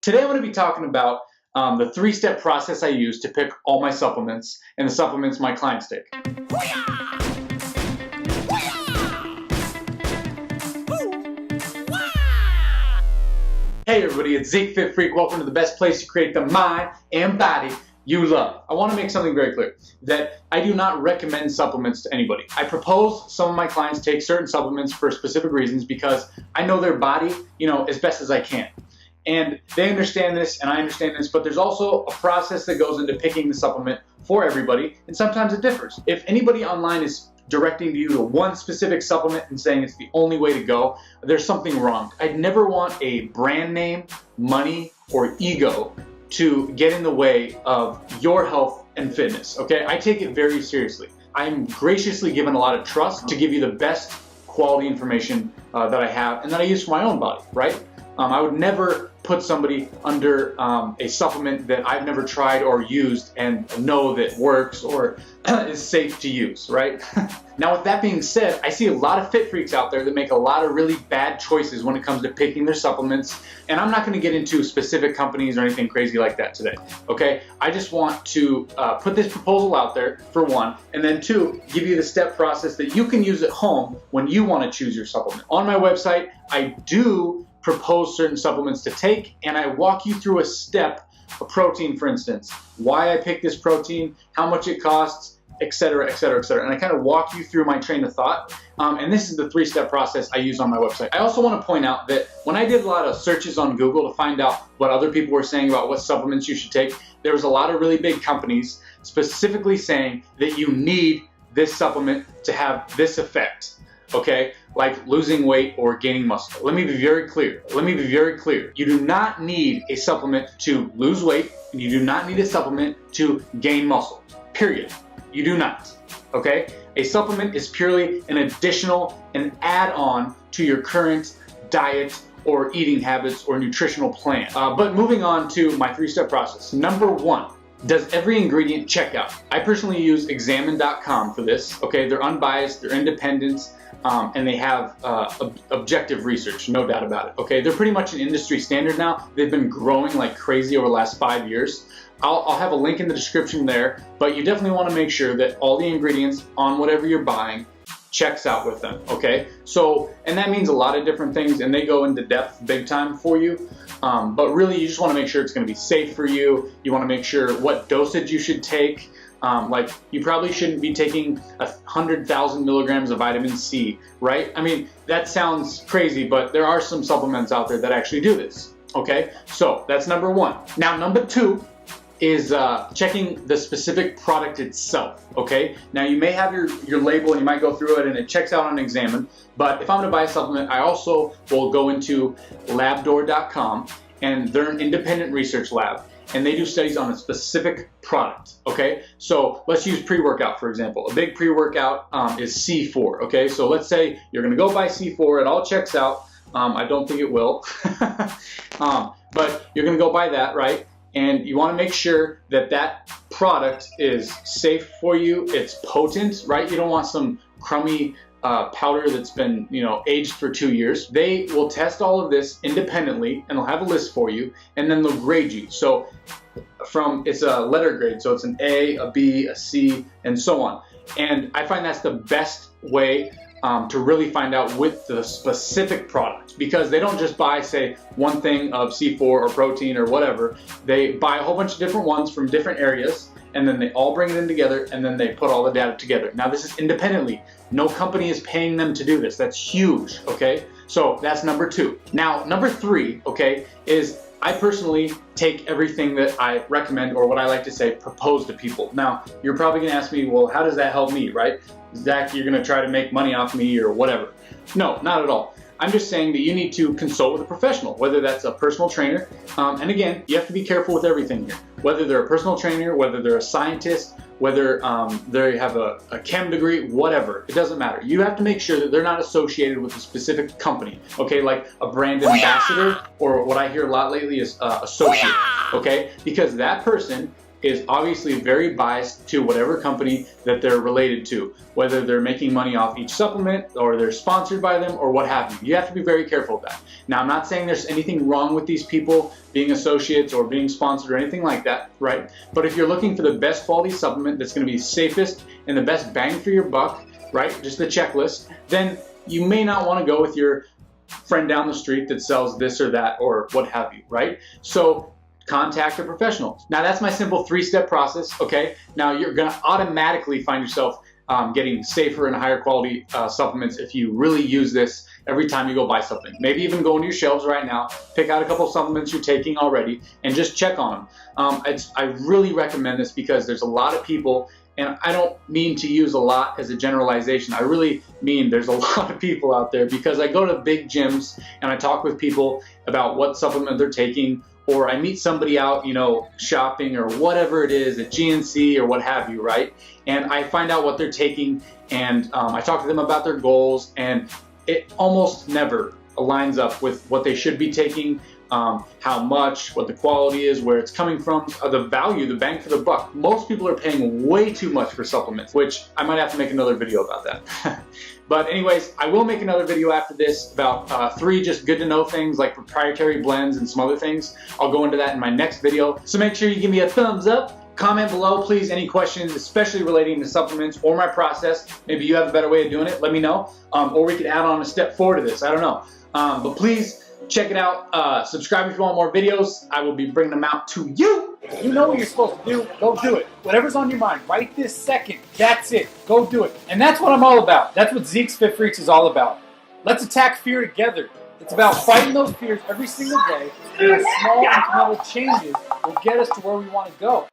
Today I'm going to be talking about the three-step process I use to pick all my supplements and the supplements my clients take. Hey everybody, it's Zeke Fit Freak. Welcome to the best place to create the mind and body you love. I want to make something very clear that I do not recommend supplements to anybody. I propose some of my clients take certain supplements for specific reasons because I know their body, as best as I can. And they understand this and I understand this, but there's also a process that goes into picking the supplement for everybody, and sometimes it differs. If anybody online is directing you to one specific supplement and saying it's the only way to go, there's something wrong. I'd never want a brand name, money, or ego to get in the way of your health and fitness, okay? I take it very seriously. I'm graciously given a lot of trust to give you the best quality information that I have and that I use for my own body, right? I would never put somebody under a supplement that I've never tried or used and know that works or is safe to use, right? Now, with that being said, I see a lot of fit freaks out there that make a lot of really bad choices when it comes to picking their supplements, and I'm not going to get into specific companies or anything crazy like that today, okay? I just want to put this proposal out there, for one, and then two, give you the step process that you can use at home when you want to choose your supplement. On my website, I do propose certain supplements to take, and I walk you through a step, a protein for instance, why I pick this protein, how much it costs, etc., etc., etc. And I kind of walk you through my train of thought, and this is the three-step process I use on my website. I also want to point out that when I did a lot of searches on Google to find out what other people were saying about what supplements you should take, there was a lot of really big companies specifically saying that you need this supplement to have this effect, okay? Like losing weight or gaining muscle. Let me be very clear. You do not need a supplement to lose weight, and you do not need a supplement to gain muscle. Period. You do not. Okay? A supplement is purely an an add-on to your current diet or eating habits or nutritional plan. But moving on to my three-step process. Number one, does every ingredient check out? I personally use examine.com for this. Okay, they're unbiased, they're independent, and they have objective research, no doubt about it. Okay, they're pretty much an industry standard now. They've been growing like crazy over the last 5 years. I'll have a link in the description there, but you definitely want to make sure that all the ingredients on whatever you're buying checks out with them, okay? So, and that means a lot of different things, and they go into depth big time for you. But really, you just want to make sure it's going to be safe for you. You want to make sure what dosage you should take. Like, you probably shouldn't be taking 100,000 milligrams of vitamin C, right? I mean, that sounds crazy, but there are some supplements out there that actually do this, okay? So that's number one. Now, number two is checking the specific product itself, okay? Now, you may have your label and you might go through it and it checks out on Examine, but if I'm gonna buy a supplement, I also will go into Labdoor.com, and they're an independent research lab, and they do studies on a specific product, okay? So let's use pre-workout, for example. A big pre-workout is C4, okay? So let's say you're gonna go buy C4, it all checks out. I don't think it will, but you're gonna go buy that, right? And you want to make sure that that product is safe for you, it's potent, right? You don't want some crummy powder that's been, aged for 2 years. They will test all of this independently, and they'll have a list for you, and then they'll grade you. So it's a letter grade, so it's an A, a B, a C, and so on. And I find that's the best way to really find out with the specific product, because they don't just buy, say, one thing of C4 or protein or whatever. They buy a whole bunch of different ones from different areas, and then they all bring it in together, and then they put all the data together. Now, this is independently. No company is paying them to do this. That's huge, okay? So that's number two. Now, number three, okay, is I personally take everything that I recommend, or what I like to say, propose to people. Now, you're probably gonna ask me, well, how does that help me, right? Zach, you're gonna try to make money off me or whatever. No, not at all. I'm just saying that you need to consult with a professional, whether that's a personal trainer. And again, you have to be careful with everything here. Whether they're a personal trainer, whether they're a scientist, whether they have a chem degree, whatever, it doesn't matter. You have to make sure that they're not associated with a specific company, okay? Like a brand ambassador, or what I hear a lot lately is associate, okay? Because that person is obviously very biased to whatever company that they're related to, whether they're making money off each supplement or they're sponsored by them or what have you. You have to be very careful of that. Now, I'm not saying there's anything wrong with these people being associates or being sponsored or anything like that, right? But if you're looking for the best quality supplement that's going to be safest and the best bang for your buck, right, just the checklist, then you may not want to go with your friend down the street that sells this or that or what have you, right? So contact a professional. Now, that's my simple 3-step process, okay? Now, you're going to automatically find yourself getting safer and higher quality supplements if you really use this every time you go buy something. Maybe even go into your shelves right now, pick out a couple supplements you're taking already, and just check on them. I really recommend this because there's a lot of people, and I don't mean to use a lot as a generalization. I really mean there's a lot of people out there, because I go to big gyms and I talk with people about what supplement they're taking, or I meet somebody out, you know, shopping or whatever it is at GNC or what have you, right? And I find out what they're taking, and I talk to them about their goals, and it almost never aligns up with what they should be taking, how much, what the quality is, where it's coming from, the value, the bang for the buck. Most people are paying way too much for supplements, which I might have to make another video about that. But anyways, I will make another video after this about 3 just good to know things like proprietary blends and some other things. I'll go into that in my next video. So make sure you give me a thumbs up. Comment below, please, any questions, especially relating to supplements or my process. Maybe you have a better way of doing it, let me know. Or we could add on a step 4 to this, I don't know. But please check it out. Subscribe if you want more videos. I will be bringing them out to you. You know what you're supposed to do. Go do it. Whatever's on your mind right this second. That's it. Go do it. And that's what I'm all about. That's what Zeke's Fit Freaks is all about. Let's attack fear together. It's about fighting those fears every single day, and small incremental changes will get us to where we want to go.